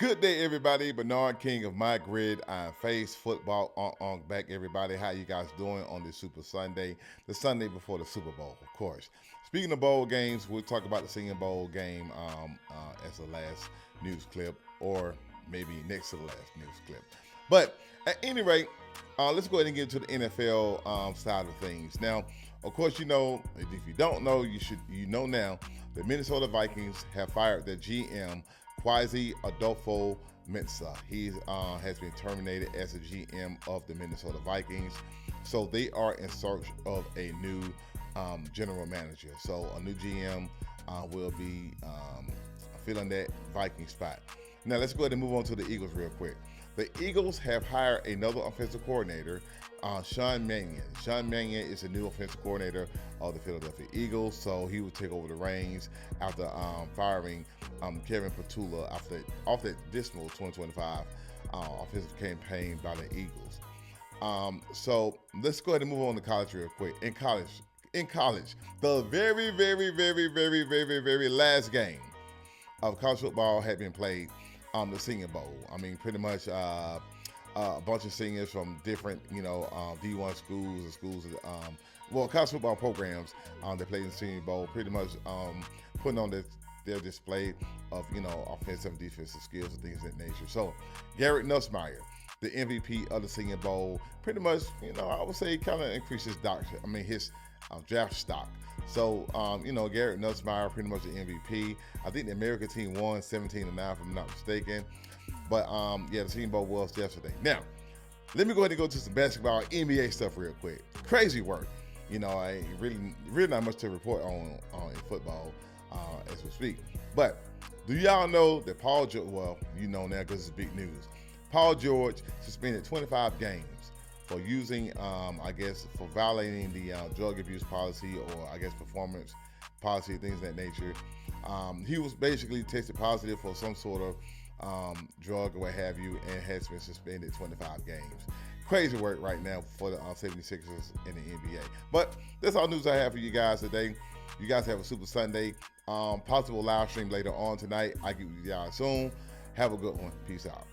Good day, everybody. Bernard King of My Grid Face Football on back, everybody. How you guys doing on this Super Sunday, the Sunday before the Super Bowl, of course. Speaking of bowl games, we'll talk about the Senior Bowl game as the last news clip, or maybe next to the last news clip. But at any rate, let's go ahead and get into the NFL side of things. Now, of course, you know, if you don't know, you know now. The Minnesota Vikings have fired their GM, Kwesi Adolfo Mensa. He has been terminated as the GM of the Minnesota Vikings. So they are in search of a new general manager. So a new GM will be filling that Viking spot. Now let's go ahead and move on to the Eagles real quick. The Eagles have hired another offensive coordinator, Sean Mannion. Sean Mannion is the new offensive coordinator of the Philadelphia Eagles, so he will take over the reins after firing Kevin Petula off that dismal 2025 offensive campaign by the Eagles. So let's go ahead and move on to college real quick. In college, the very last game of college football had been played the Senior Bowl. I mean, pretty much a bunch of seniors from different, D1 schools and schools, college football programs that played in the Senior Bowl, pretty much putting on their display of, offensive and defensive skills and things of that nature. So, Garrett Nussmeier, the MVP of the Senior Bowl, pretty much, I would say kind of increased his draft stock. So, Garrett Nussmeier, pretty much the MVP. I think the American team won 17-9, if I'm not mistaken. But, the Senior Bowl was yesterday. Now, let me go ahead and go to some basketball, NBA stuff real quick. Crazy work. I really not much to report on in football as we speak. But do y'all know that Paul George, well, you know now because it's big news, Paul George suspended 25 games for using, for violating the drug abuse policy, or performance policy, things of that nature. He was basically tested positive for some sort of drug or what have you, and has been suspended 25 games. Crazy work right now for the 76ers in the NBA. But that's all news I have for you guys today. You guys have a super Sunday. Possible live stream later on tonight. I'll get with you guys soon. Have a good one. Peace out.